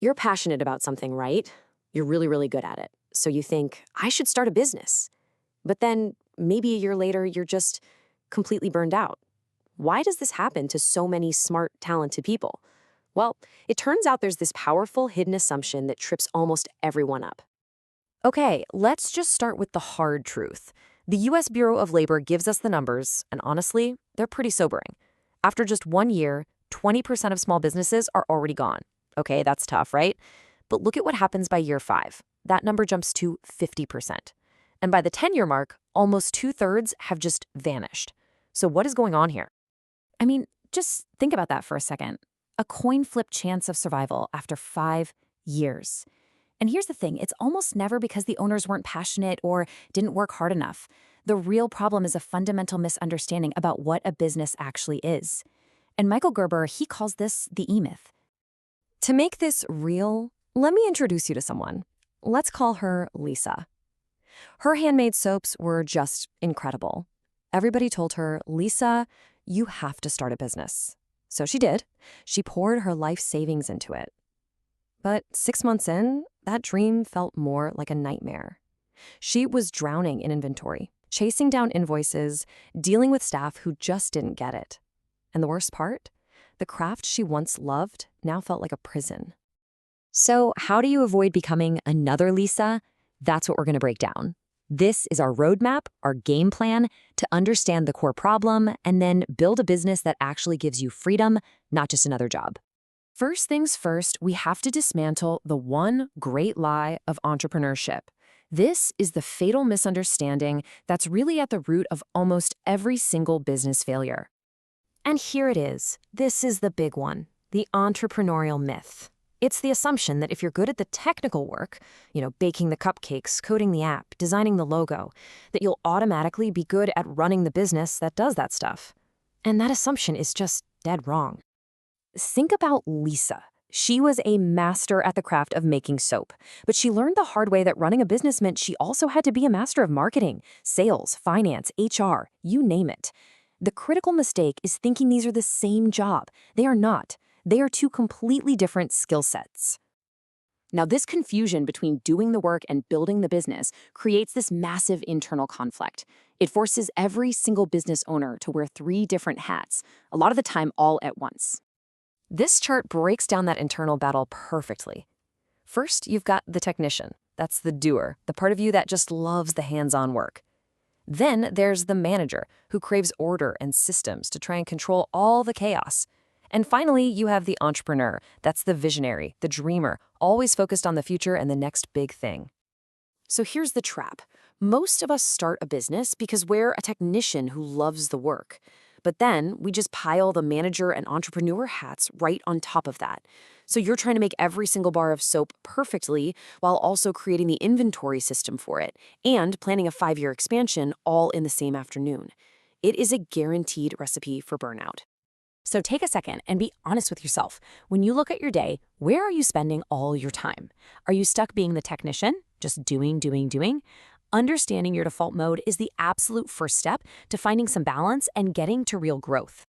You're passionate about something, right? You're really, really good at it. So you think, I should start a business. But then maybe a year later, you're just completely burned out. Why does this happen to so many smart, talented people? Well, it turns out there's this powerful hidden assumption that trips almost everyone up. Okay, let's just start with the hard truth. The US Bureau of Labor gives us the numbers, and honestly, they're pretty sobering. After just 1 year, 20% of small businesses are already gone. Okay, that's tough, right? But look at what happens by year 5. That number jumps to 50%. And by the 10-year mark, almost two-thirds have just vanished. So what is going on here? I mean, just think about that for a second. A coin flip chance of survival after 5 years. And here's the thing, it's almost never because the owners weren't passionate or didn't work hard enough. The real problem is a fundamental misunderstanding about what a business actually is. And Michael Gerber, he calls this the E-myth. To make this real, let me introduce you to someone. Let's call her Lisa. Her handmade soaps were just incredible. Everybody told her, Lisa, you have to start a business. So she did. She poured her life savings into it. But 6 months in, that dream felt more like a nightmare. She was drowning in inventory, chasing down invoices, dealing with staff who just didn't get it. And the worst part? The craft she once loved now felt like a prison. So how do you avoid becoming another Lisa? That's what we're going to break down. This is our roadmap, our game plan to understand the core problem and then build a business that actually gives you freedom, not just another job. First things first, we have to dismantle the one great lie of entrepreneurship. This is the fatal misunderstanding that's really at the root of almost every single business failure. And here it is. This is the big one, the entrepreneurial myth. It's the assumption that if you're good at the technical work, baking the cupcakes, coding the app, designing the logo, that you'll automatically be good at running the business that does that stuff. And that assumption is just dead wrong. Think about Lisa. She was a master at the craft of making soap, but she learned the hard way that running a business meant she also had to be a master of marketing, sales, finance, HR, you name it. The critical mistake is thinking these are the same job. They are not. They are two completely different skill sets. Now, this confusion between doing the work and building the business creates this massive internal conflict. It forces every single business owner to wear 3 different hats, a lot of the time all at once. This chart breaks down that internal battle perfectly. First, you've got the technician. That's the doer, the part of you that just loves the hands-on work. Then there's the manager, who craves order and systems to try and control all the chaos. And finally, you have the entrepreneur. That's the visionary, the dreamer, always focused on the future and the next big thing. So here's the trap. Most of us start a business because we're a technician who loves the work. But then we just pile the manager and entrepreneur hats right on top of that. So you're trying to make every single bar of soap perfectly while also creating the inventory system for it and planning a 5-year expansion all in the same afternoon. It is a guaranteed recipe for burnout. So take a second and be honest with yourself. When you look at your day, where are you spending all your time? Are you stuck being the technician, just doing? Understanding your default mode is the absolute first step to finding some balance and getting to real growth.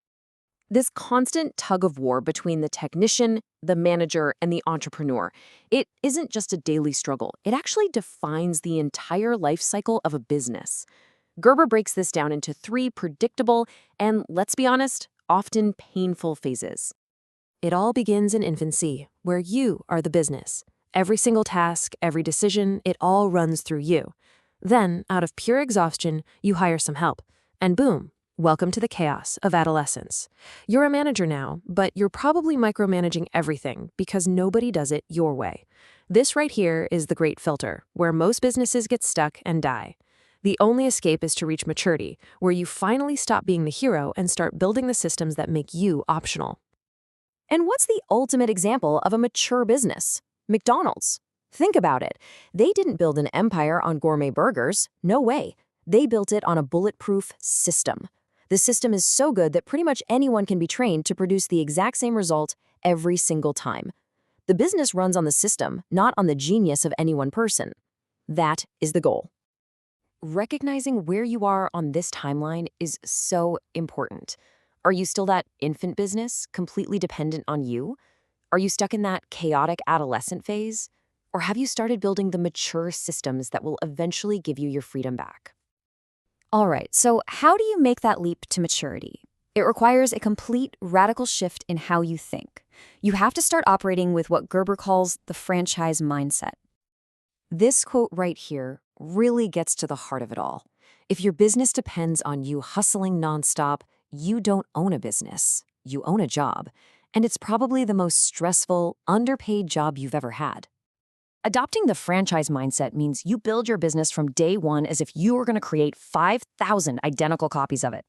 This constant tug of war between the technician, the manager, and the entrepreneur, it isn't just a daily struggle. It actually defines the entire life cycle of a business. Gerber breaks this down into 3 predictable and, let's be honest, often painful phases. It all begins in infancy, where you are the business. Every single task, every decision, it all runs through you. Then, out of pure exhaustion, you hire some help. And boom, welcome to the chaos of adolescence. You're a manager now, but you're probably micromanaging everything because nobody does it your way. This right here is the great filter, where most businesses get stuck and die. The only escape is to reach maturity, where you finally stop being the hero and start building the systems that make you optional. And what's the ultimate example of a mature business? McDonald's. Think about it. They didn't build an empire on gourmet burgers. No way. They built it on a bulletproof system. The system is so good that pretty much anyone can be trained to produce the exact same result every single time. The business runs on the system, not on the genius of any one person. That is the goal. Recognizing where you are on this timeline is so important. Are you still that infant business, completely dependent on you? Are you stuck in that chaotic adolescent phase? Or have you started building the mature systems that will eventually give you your freedom back? All right, so how do you make that leap to maturity? It requires a complete radical shift in how you think. You have to start operating with what Gerber calls the franchise mindset. This quote right here really gets to the heart of it all. If your business depends on you hustling nonstop, you don't own a business. You own a job. And it's probably the most stressful, underpaid job you've ever had. Adopting the franchise mindset means you build your business from day one as if you were going to create 5,000 identical copies of it.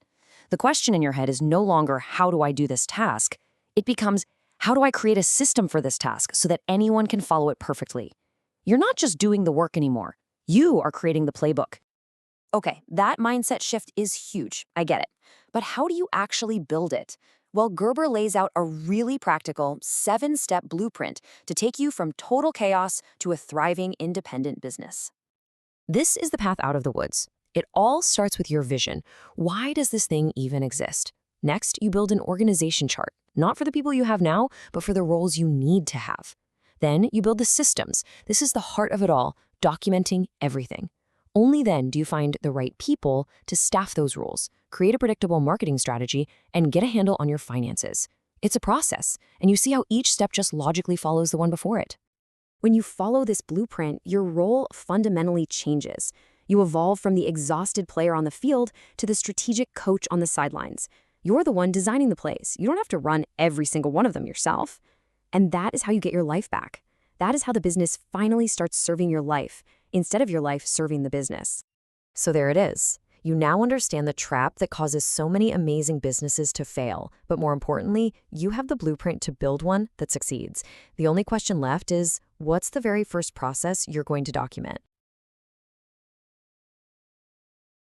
The question in your head is no longer, how do I do this task? It becomes, how do I create a system for this task so that anyone can follow it perfectly? You're not just doing the work anymore. You are creating the playbook. Okay, that mindset shift is huge. I get it. But how do you actually build it? Well, Gerber lays out a really practical 7-step blueprint to take you from total chaos to a thriving independent business. This is the path out of the woods. It all starts with your vision. Why does this thing even exist? Next, you build an organization chart, not for the people you have now, but for the roles you need to have. Then you build the systems. This is the heart of it all, documenting everything. Only then do you find the right people to staff those roles, create a predictable marketing strategy, and get a handle on your finances. It's a process, and you see how each step just logically follows the one before it. When you follow this blueprint, your role fundamentally changes. You evolve from the exhausted player on the field to the strategic coach on the sidelines. You're the one designing the plays. You don't have to run every single one of them yourself. And that is how you get your life back. That is how the business finally starts serving your life, instead of your life serving the business. So there it is. You now understand the trap that causes so many amazing businesses to fail. But more importantly, you have the blueprint to build one that succeeds. The only question left is, what's the very first process you're going to document?